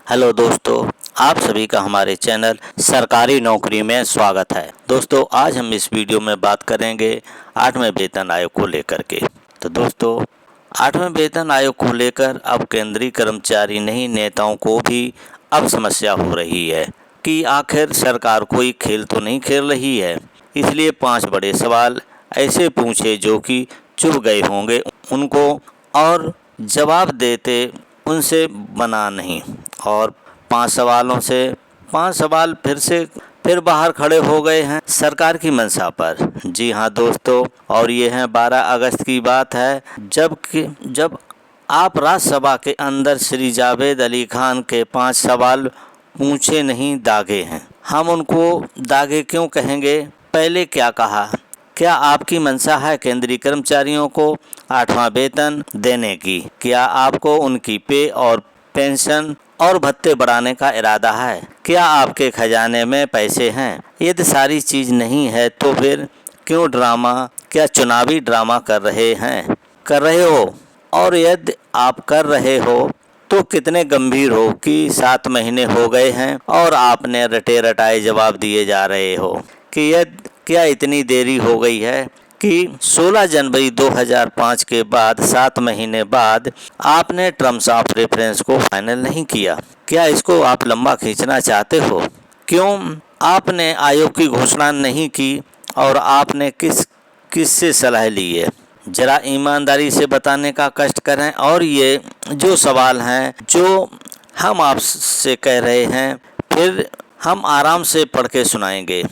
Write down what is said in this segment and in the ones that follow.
Hello दोस्तों, आप सभी का हमारे चैनल सरकारी नौकरी में स्वागत है। दोस्तों, आज हम इस वीडियो में बात करेंगे 8वें वेतन आयोग को लेकर के। तो दोस्तों, 8वें वेतन आयोग को लेकर अब केंद्रीय कर्मचारी नहीं, नेताओं को भी अब समस्या हो रही है कि आखिर सरकार कोई खेल तो नहीं खेल रही है। इसलिए 5 बड़े सवाल ऐसे पूछे जो कि चुभ गए होंगे उनको, और जवाब देते उनसे बना नहीं। और 5 सवालों से 5 सवाल फिर बाहर खड़े हो गए हैं सरकार की मंशा पर। जी हाँ दोस्तों, और ये है 12 अगस्त की बात है, जब आप राज्यसभा के अंदर श्री जावेद अली खान के 5 सवाल पूछे नहीं दागे हैं। हम उनको दागे क्यों कहेंगे? पहले क्या कहा? क्या आपकी मंशा है केंद्रीय कर्मचारियों को 8वां वेतन देने की? क्या आपको उनकी पे और पेंशन और भत्ते बढ़ाने का इरादा है? क्या आपके खजाने में पैसे हैं? यदि सारी चीज़ नहीं है तो फिर क्यों ड्रामा, क्या चुनावी ड्रामा कर रहे हो? और यदि आप कर रहे हो तो कितने गंभीर हो कि 7 महीने हो गए हैं और आपने रटे रटाए जवाब दिए जा रहे हो कि क्या इतनी देरी हो गई है कि 16 जनवरी 2005 के बाद 7 महीने बाद आपने टर्म्स ऑफ रेफरेंस को फाइनल नहीं किया? क्या इसको आप लंबा खींचना चाहते हो? क्यों आपने आयोग की घोषणा नहीं की और आपने किससे सलाह ली है? जरा ईमानदारी से बताने का कष्ट करें। और ये जो सवाल हैं जो हम आपसे कह रहे हैं, फिर हम आराम से पढ़ के सुनाएंगे।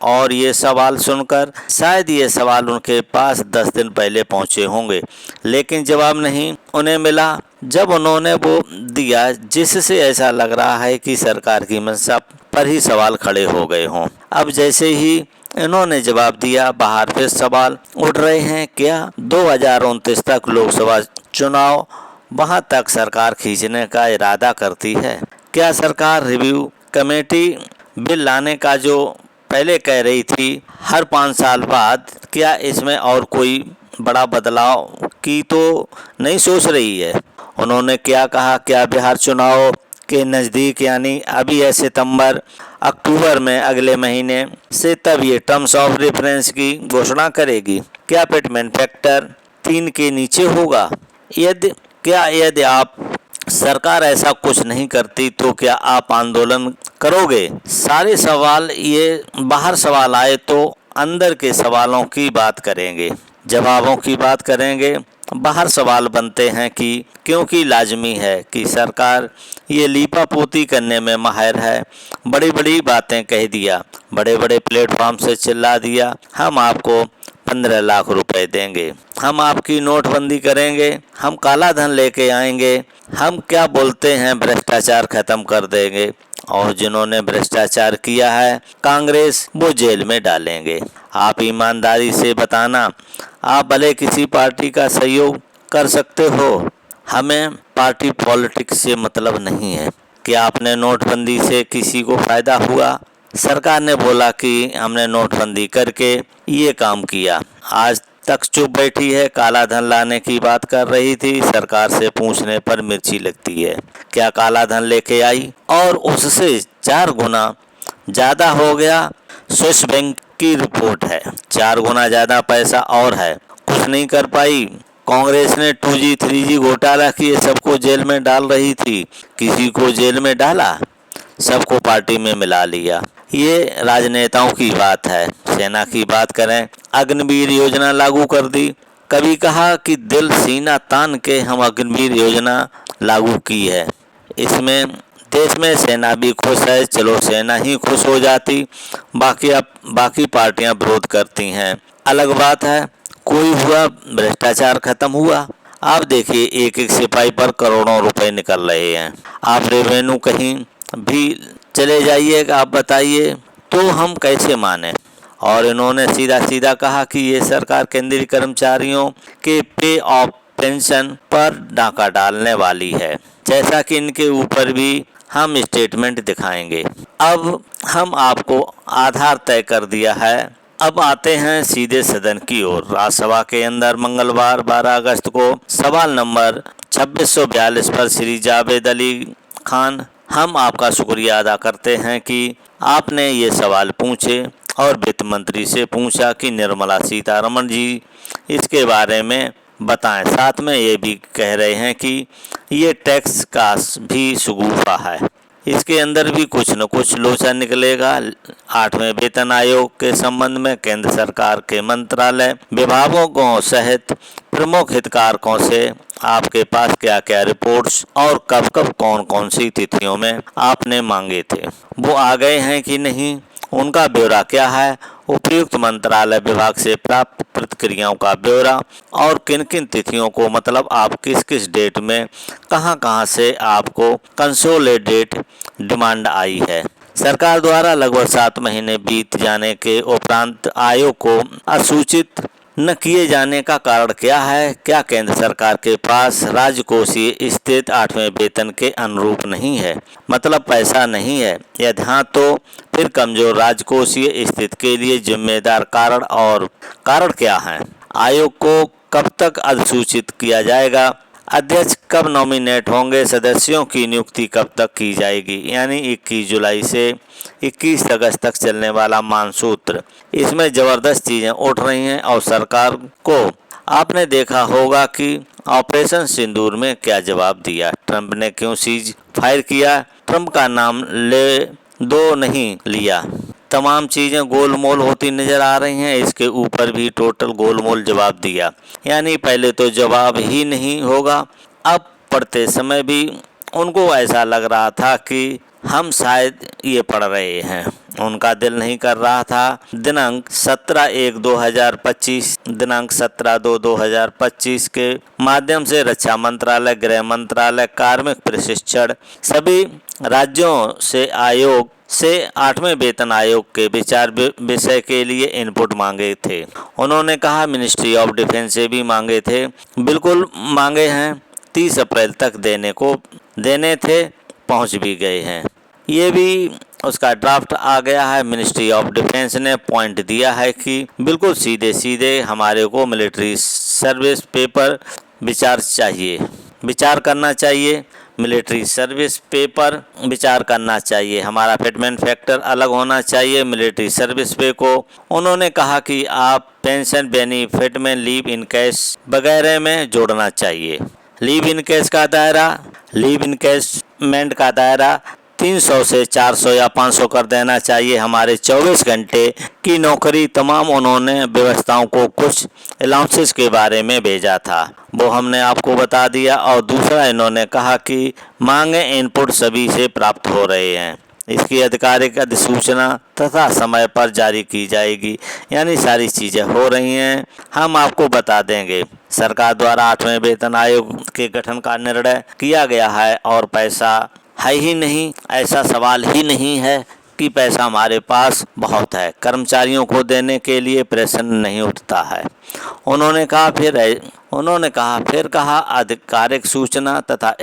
और ये सवाल सुनकर शायद ये सवाल उनके पास 10 दिन पहले पहुंचे होंगे, लेकिन जवाब नहीं उन्हें मिला। जब उन्होंने वो दिया जिससे ऐसा लग रहा है कि सरकार की मंशा पर ही सवाल खड़े हो गए हों। अब जैसे ही इन्होंने जवाब दिया, बाहर फिर सवाल उठ रहे हैं। क्या 2029 तक लोकसभा चुनाव, वहां तक सरकार खींचने का इरादा करती है? क्या सरकार रिव्यू कमेटी बिल लाने का जो पहले कह रही थी हर 5 साल बाद, क्या इसमें और कोई बड़ा बदलाव की तो नहीं सोच रही है? उन्होंने क्या कहा? क्या बिहार चुनाव के नज़दीक, यानी अभी है सितंबर अक्टूबर में अगले महीने से, तब ये टर्म्स ऑफ रेफरेंस की घोषणा करेगी? क्या पेटमेंट फैक्टर 3 के नीचे होगा? यदि आप सरकार ऐसा कुछ नहीं करती तो क्या आप आंदोलन करोगे? सारे सवाल, ये बाहर सवाल आए तो अंदर के सवालों की बात करेंगे, जवाबों की बात करेंगे। बाहर सवाल बनते हैं कि क्योंकि लाजमी है कि सरकार ये लीपापोती करने में माहिर है। बड़ी बड़ी बातें कह दिया, बड़े बड़े प्लेटफॉर्म से चिल्ला दिया, हम आपको 15 लाख रुपए देंगे, हम आपकी नोटबंदी करेंगे, हम काला धन लेके आएंगे, हम क्या बोलते हैं भ्रष्टाचार खत्म कर देंगे, और जिन्होंने भ्रष्टाचार किया है कांग्रेस, वो जेल में डालेंगे। आप ईमानदारी से बताना, आप भले किसी पार्टी का सहयोग कर सकते हो, हमें पार्टी पॉलिटिक्स से मतलब नहीं है। क्या आपने नोटबंदी से किसी को फायदा हुआ? सरकार ने बोला कि हमने नोटबंदी करके ये काम किया, आज तक चुप बैठी है। काला धन लाने की बात कर रही थी, सरकार से पूछने पर मिर्ची लगती है। क्या काला धन लेके आई और उससे 4 गुना ज़्यादा हो गया? स्विस बैंक की रिपोर्ट है, 4 गुना ज़्यादा पैसा और है, कुछ नहीं कर पाई। कांग्रेस ने 2G 3G घोटाला किए, सबको जेल में डाल रही थी, किसी को जेल में डाला? सबको पार्टी में मिला लिया। ये राजनेताओं की बात है। सेना की बात करें, अग्निवीर योजना लागू कर दी। कभी कहा कि दिल सीना तान के हम अग्निवीर योजना लागू की है, इसमें देश में सेना भी खुश है, चलो सेना ही खुश हो जाती, बाकी पार्टियां विरोध करती हैं, अलग बात है। कोई हुआ भ्रष्टाचार खत्म हुआ? आप देखिए, एक एक सिपाही पर करोड़ों रुपए निकल रहे हैं। आप रेवेन्यू कहीं भी चले जाइए, आप बताइए तो हम कैसे माने? और इन्होंने सीधा सीधा कहा कि ये सरकार केंद्रीय कर्मचारियों के पे ऑफ पेंशन पर डाका डालने वाली है, जैसा कि इनके ऊपर भी हम स्टेटमेंट दिखाएंगे। अब हम आपको आधार तय कर दिया है। अब आते हैं सीधे सदन की ओर। राज्यसभा के अंदर मंगलवार 12 अगस्त को सवाल नंबर 2642 पर श्री जावेद अली खान हम आपका शुक्रिया अदा करते हैं कि आपने ये सवाल पूछे और वित्त मंत्री से पूछा कि निर्मला सीतारमण जी इसके बारे में बताएं। साथ में ये भी कह रहे हैं कि ये टैक्स का भी शगुफा है, इसके अंदर भी कुछ न कुछ लोचा निकलेगा। 8वें वेतन आयोग के संबंध में केंद्र सरकार के मंत्रालय विभागों सहित प्रमुख हितधारकों से आपके पास क्या क्या रिपोर्ट्स और कब कब कौन कौन सी तिथियों में आपने मांगे थे वो आ गए हैं कि नहीं, उनका ब्यौरा क्या है, उपयुक्त मंत्रालय विभाग से प्राप्त प्रतिक्रियाओं का ब्यौरा और किन किन तिथियों को, मतलब आप किस किस डेट में कहां से आपको कंसोलिडेट डिमांड आई है। सरकार द्वारा लगभग 7 महीने बीत जाने के उपरांत आयोग को असूचित न किए जाने का कारण क्या है? क्या केंद्र सरकार के पास राजकोषीय स्थिति 8वें वेतन के अनुरूप नहीं है, मतलब पैसा नहीं है? यदि हाँ तो फिर कमजोर राजकोषीय स्थिति के लिए जिम्मेदार कारण क्या है? आयोग को कब तक अधिसूचित किया जाएगा? अध्यक्ष कब नॉमिनेट होंगे? सदस्यों की नियुक्ति कब तक की जाएगी? यानी 21 जुलाई से 21 अगस्त तक चलने वाला मानसूत्र, इसमें ज़बरदस्त चीज़ें उठ रही हैं। और सरकार को आपने देखा होगा कि ऑपरेशन सिंदूर में क्या जवाब दिया, ट्रंप ने क्यों सीज फायर किया, ट्रंप का नाम ले दो नहीं लिया, तमाम चीज़ें गोलमोल होती नज़र आ रही हैं। इसके ऊपर भी टोटल गोलमोल जवाब दिया, यानी पहले तो जवाब ही नहीं होगा। अब पढ़ते समय भी उनको ऐसा लग रहा था कि हम शायद ये पढ़ रहे हैं, उनका दिल नहीं कर रहा था। दिनांक 17/1/2025 के माध्यम से रक्षा मंत्रालय, गृह मंत्रालय, कार्मिक प्रशिक्षण सभी राज्यों से आयोग से 8वें वेतन आयोग के विचार विषय के लिए इनपुट मांगे थे। उन्होंने कहा मिनिस्ट्री ऑफ डिफेंस से भी मांगे थे, बिल्कुल मांगे हैं, 30 अप्रैल तक देने थे, पहुंच भी गए हैं। ये भी उसका ड्राफ्ट आ गया है। मिनिस्ट्री ऑफ डिफेंस ने पॉइंट दिया है कि बिल्कुल सीधे हमारे को मिलिट्री सर्विस पेपर विचार करना चाहिए, मिलिट्री सर्विस पेपर विचार करना चाहिए, हमारा फिटमेंट फैक्टर अलग होना चाहिए मिलिट्री सर्विस पे को। उन्होंने कहा कि आप पेंशन बेनिफिट में लीव इन कैश वगैरह में जोड़ना चाहिए। लीव इनकैशमेंट का दायरा 300 से 400 या 500 कर देना चाहिए। हमारे 24 घंटे की नौकरी तमाम उन्होंने व्यवस्थाओं को कुछ अलाउंसेस के बारे में भेजा था, वो हमने आपको बता दिया। और दूसरा इन्होंने कहा कि मांगे इनपुट सभी से प्राप्त हो रहे हैं, इसकी आधिकारिक अधिसूचना तथा समय पर जारी की जाएगी, यानी सारी चीज़ें हो रही हैं, हम आपको बता देंगे। सरकार द्वारा 8वें वेतन आयोग के गठन का निर्णय किया गया है और पैसा है ही नहीं, ऐसा सवाल ही नहीं है कि पैसा हमारे पास बहुत है, कर्मचारियों को देने के लिए प्रश्न नहीं उठता है। उन्होंने कहा आधिकारिक सूचना तथा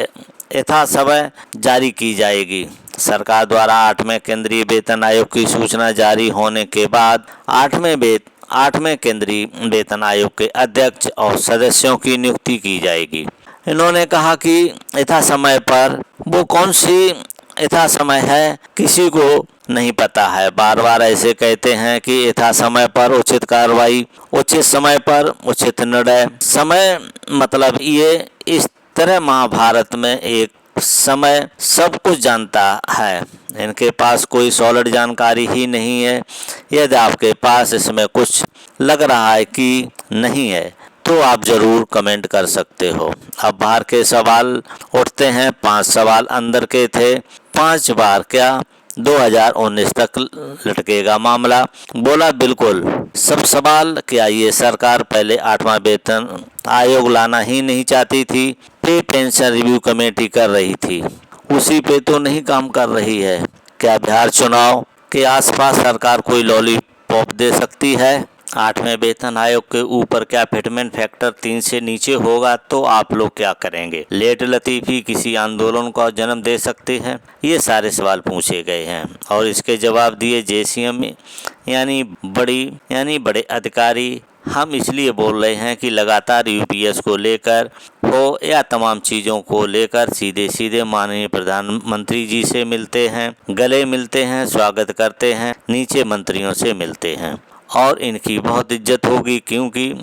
यथासमय जारी की जाएगी। सरकार द्वारा 8वें केंद्रीय वेतन आयोग की सूचना जारी होने के बाद 8वें केंद्रीय वेतन आयोग के अध्यक्ष और सदस्यों की नियुक्ति की जाएगी। इन्होंने कहा कि यथासमय पर वो कौन सी यथासमय है किसी को नहीं पता है, बार बार ऐसे कहते हैं कि यथासमय पर उचित कार्रवाई, उचित समय पर उचित निर्णय। समय मतलब ये इस तरह महाभारत में एक समय सब कुछ जानता है, इनके पास कोई सॉलिड जानकारी ही नहीं है। यदि आपके पास इसमें कुछ लग रहा है कि नहीं है तो आप ज़रूर कमेंट कर सकते हो। अब बाहर के सवाल उठते हैं, 5 सवाल अंदर के थे, 5 बार क्या 2019 तक लटकेगा मामला। बोला बिल्कुल सब सवाल, क्या ये सरकार पहले 8वां वेतन आयोग लाना ही नहीं चाहती थी? पे पेंशन रिव्यू कमेटी कर रही थी, उसी पे तो नहीं काम कर रही है? क्या बिहार चुनाव के आसपास सरकार कोई लॉलीपॉप दे सकती है? 8वें वेतन आयोग के ऊपर क्या फिटमेंट फैक्टर 3 से नीचे होगा तो आप लोग क्या करेंगे? लेट लतीफ़ी किसी आंदोलन को जन्म दे सकते हैं? ये सारे सवाल पूछे गए हैं और इसके जवाब दिए जेसीएम यानी बड़े अधिकारी हम इसलिए बोल रहे हैं कि लगातार यूपीएस को लेकर हो या तमाम चीज़ों को लेकर सीधे सीधे माननीय प्रधानमंत्री जी से मिलते हैं, गले मिलते हैं, स्वागत करते हैं, नीचे मंत्रियों से मिलते हैं और इनकी बहुत इज्जत होगी, क्योंकि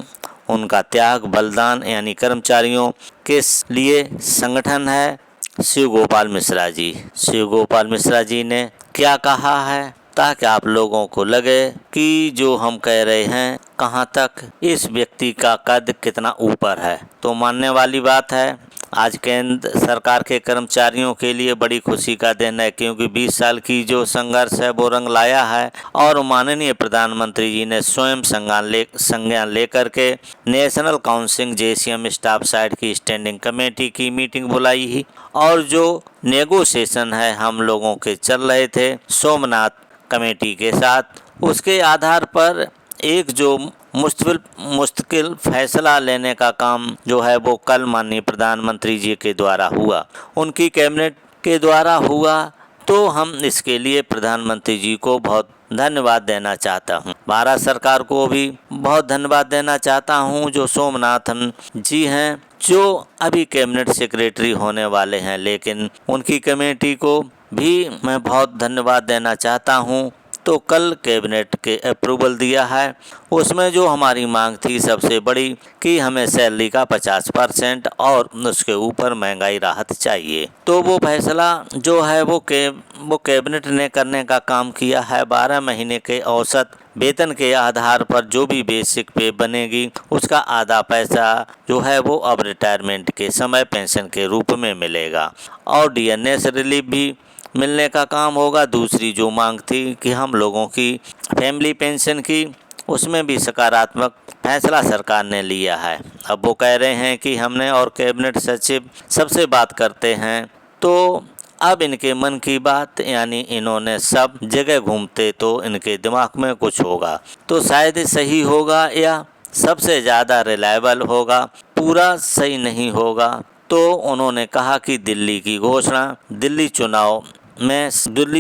उनका त्याग बलिदान यानी कर्मचारियों के लिए संगठन है शिव गोपाल मिश्रा जी। शिव गोपाल मिश्रा जी ने क्या कहा है, ताकि आप लोगों को लगे कि जो हम कह रहे हैं कहाँ तक इस व्यक्ति का कद कितना ऊपर है। तो मानने वाली बात है। आज केंद्र सरकार के कर्मचारियों के लिए बड़ी खुशी का दिन है, क्योंकि 20 साल की जो संघर्ष है वो रंग लाया है और माननीय प्रधानमंत्री जी ने स्वयं संज्ञान लेकर के national council JCM staff side की स्टैंडिंग कमेटी की मीटिंग बुलाई ही और जो नेगोशिएशन है हम लोगों के चल रहे थे सोमनाथ कमेटी के साथ, उसके आधार पर एक जो मुश्किल फैसला लेने का काम जो है वो कल माननीय प्रधानमंत्री जी के द्वारा हुआ, उनकी कैबिनेट के द्वारा हुआ। तो हम इसके लिए प्रधानमंत्री जी को बहुत धन्यवाद देना चाहता हूं। भारत सरकार को भी बहुत धन्यवाद देना चाहता हूं, जो सोमनाथन जी हैं, जो अभी कैबिनेट सेक्रेटरी होने वाले हैं, लेकिन उनकी कमेटी को भी मैं बहुत धन्यवाद देना चाहता हूं। तो कल कैबिनेट के अप्रूवल दिया है, उसमें जो हमारी मांग थी सबसे बड़ी कि हमें सैलरी का 50% और उसके ऊपर महंगाई राहत चाहिए, तो वो फैसला जो है वो कैबिनेट ने करने का काम किया है। 12 महीने के औसत वेतन के आधार पर जो भी बेसिक पे बनेगी उसका आधा पैसा जो है वो अब रिटायरमेंट के समय पेंशन के रूप में मिलेगा और डीएनएस रिलीफ भी मिलने का काम होगा। दूसरी जो मांग थी कि हम लोगों की फैमिली पेंशन की, उसमें भी सकारात्मक फैसला सरकार ने लिया है। अब वो कह रहे हैं कि हमने और कैबिनेट सचिव सबसे बात करते हैं, तो अब इनके मन की बात यानी इन्होंने सब जगह घूमते तो इनके दिमाग में कुछ होगा, तो शायद सही होगा या सबसे ज़्यादा रिलायबल होगा, पूरा सही नहीं होगा। तो उन्होंने कहा कि दिल्ली की घोषणा दिल्ली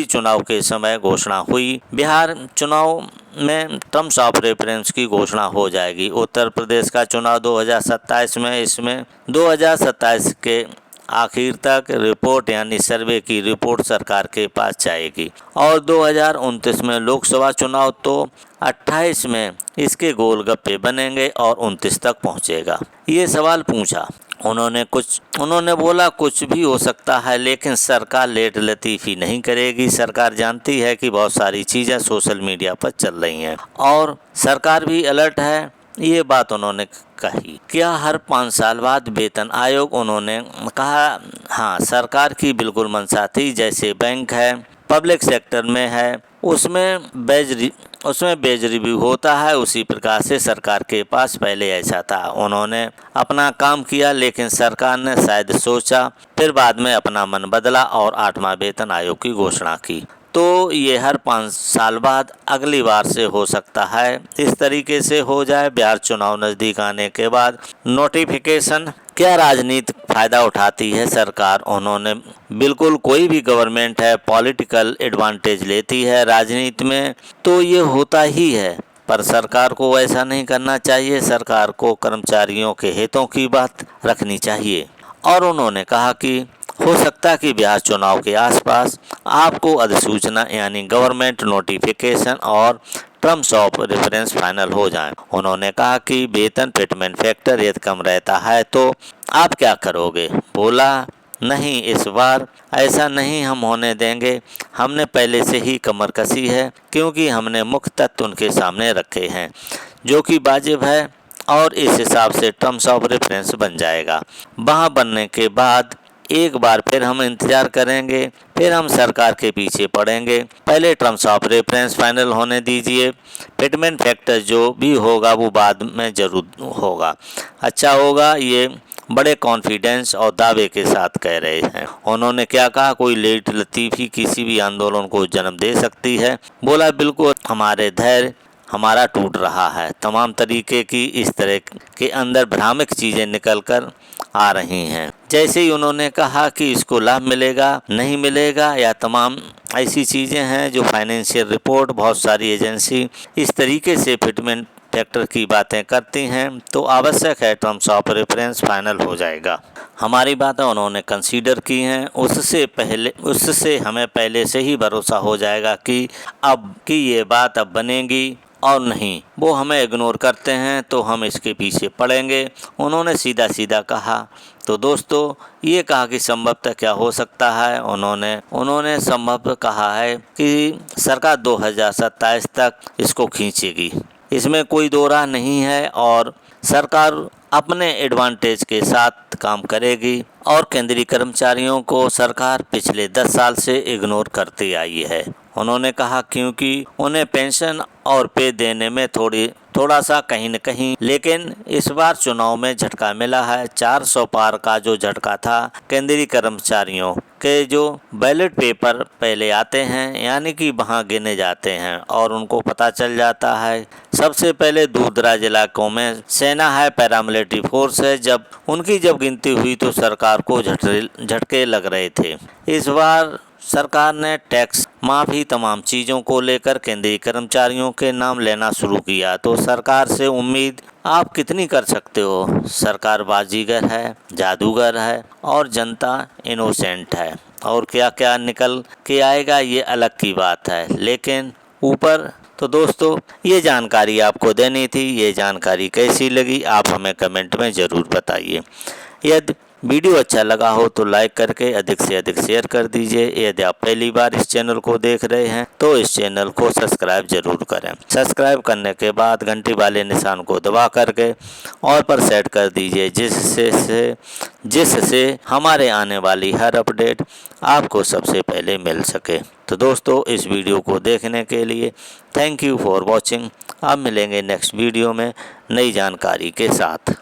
चुनाव के समय घोषणा हुई, बिहार चुनाव में टर्म्स ऑफ रेफरेंस की घोषणा हो जाएगी। उत्तर प्रदेश का चुनाव 2027 में, इसमें 2027 के आखिर तक रिपोर्ट यानी सर्वे की रिपोर्ट सरकार के पास जाएगी और 2029 में लोकसभा चुनाव, तो 28 में इसके गोलगप्पे बनेंगे और 29 तक पहुंचेगा। ये सवाल पूछा उन्होंने बोला कुछ भी हो सकता है, लेकिन सरकार लेट लतीफ़ी नहीं करेगी। सरकार जानती है कि बहुत सारी चीज़ें सोशल मीडिया पर चल रही हैं और सरकार भी अलर्ट है। ये बात उन्होंने कही। क्या हर 5 साल बाद वेतन आयोग, उन्होंने कहा हाँ, सरकार की बिल्कुल मंशा थी। जैसे बैंक है, पब्लिक सेक्टर में है, उसमें बेज रिव्यू होता है, उसी प्रकार से सरकार के पास पहले ऐसा था। उन्होंने अपना काम किया, लेकिन सरकार ने शायद सोचा, फिर बाद में अपना मन बदला और 8वां वेतन आयोग की घोषणा की। तो ये हर 5 साल बाद अगली बार से हो सकता है, इस तरीके से हो जाए। बिहार चुनाव नज़दीक आने के बाद नोटिफिकेशन, क्या राजनीतिक फ़ायदा उठाती है सरकार? उन्होंने बिल्कुल, कोई भी गवर्नमेंट है पॉलिटिकल एडवांटेज लेती है राजनीति में, तो ये होता ही है, पर सरकार को ऐसा नहीं करना चाहिए। सरकार को कर्मचारियों के हितों की बात रखनी चाहिए। और उन्होंने कहा कि हो सकता है कि बिहार चुनाव के आसपास आपको अधिसूचना यानी गवर्नमेंट नोटिफिकेशन और टर्म्स ऑफ रेफरेंस फाइनल हो जाएं। उन्होंने कहा कि वेतन फिटमेंट फैक्टर यदि कम रहता है तो आप क्या करोगे? बोला नहीं, इस बार ऐसा नहीं हम होने देंगे। हमने पहले से ही कमर कसी है, क्योंकि हमने मुख्य तथ्य उनके सामने रखे हैं जो कि वाजिब है और इस हिसाब से टर्म्स ऑफ रेफरेंस बन जाएगा। वहाँ बनने के बाद एक बार फिर हम इंतज़ार करेंगे, फिर हम सरकार के पीछे पड़ेंगे। पहले टर्म्स ऑफ रेफरेंस फाइनल होने दीजिए, फिटमेंट फैक्टर जो भी होगा वो बाद में जरूर होगा, अच्छा होगा। ये बड़े कॉन्फिडेंस और दावे के साथ कह रहे हैं। उन्होंने क्या कहा, कोई लेट लतीफ़ी किसी भी आंदोलन को जन्म दे सकती है। बोला बिल्कुल, हमारे धैर्य हमारा टूट रहा है। तमाम तरीके की इस तरह के अंदर भ्रामक चीज़ें निकल कर आ रही हैं। जैसे ही उन्होंने कहा कि इसको लाभ मिलेगा नहीं मिलेगा, या तमाम ऐसी चीज़ें हैं जो फाइनेंशियल रिपोर्ट, बहुत सारी एजेंसी इस तरीके से फिटमेंट फैक्टर की बातें करती हैं तो आवश्यक है टर्म्स ऑफ रेफरेंस फाइनल हो जाएगा। हमारी बातें उन्होंने कंसीडर की हैं, उससे हमें पहले से ही भरोसा हो जाएगा कि ये बात अब बनेगी और नहीं। वो हमें इग्नोर करते हैं तो हम इसके पीछे पड़ेंगे, उन्होंने सीधा सीधा कहा। तो दोस्तों ये कहा कि संभवतः क्या हो सकता है, उन्होंने संभव कहा है कि सरकार 2027 तक इसको खींचेगी, इसमें कोई दो राह नहीं है और सरकार अपने एडवांटेज के साथ काम करेगी। और केंद्रीय कर्मचारियों को सरकार पिछले 10 साल से इग्नोर करती आई है। उन्होंने कहा क्योंकि उन्हें पेंशन और पे देने में थोड़ा सा कहीं न कहीं, लेकिन इस बार चुनाव में झटका मिला है। 400 पार का जो झटका था, केंद्रीय कर्मचारियों के जो बैलेट पेपर पहले आते हैं यानी कि वहाँ गिने जाते हैं और उनको पता चल जाता है। सबसे पहले दूर दराज इलाकों में सेना है, पैरामिलिट्री फोर्स है, जब गिनती हुई तो सरकार को झटके लग रहे थे। इस बार सरकार ने टैक्स माफी तमाम चीज़ों को लेकर केंद्रीय कर्मचारियों के नाम लेना शुरू किया। तो सरकार से उम्मीद आप कितनी कर सकते हो? सरकार बाजीगर है, जादूगर है और जनता इनोसेंट है। और क्या क्या निकल के आएगा ये अलग की बात है, लेकिन ऊपर तो दोस्तों ये जानकारी आपको देनी थी। ये जानकारी कैसी लगी आप हमें कमेंट में ज़रूर बताइए। यदि वीडियो अच्छा लगा हो तो लाइक करके अधिक से अधिक शेयर कर दीजिए। यदि आप पहली बार इस चैनल को देख रहे हैं तो इस चैनल को सब्सक्राइब जरूर करें। सब्सक्राइब करने के बाद घंटी वाले निशान को दबा करके ऑल पर सेट कर दीजिए, जिससे हमारे आने वाली हर अपडेट आपको सबसे पहले मिल सके। तो दोस्तों इस वीडियो को देखने के लिए थैंक यू फॉर वॉचिंग। अब मिलेंगे नेक्स्ट वीडियो में नई जानकारी के साथ।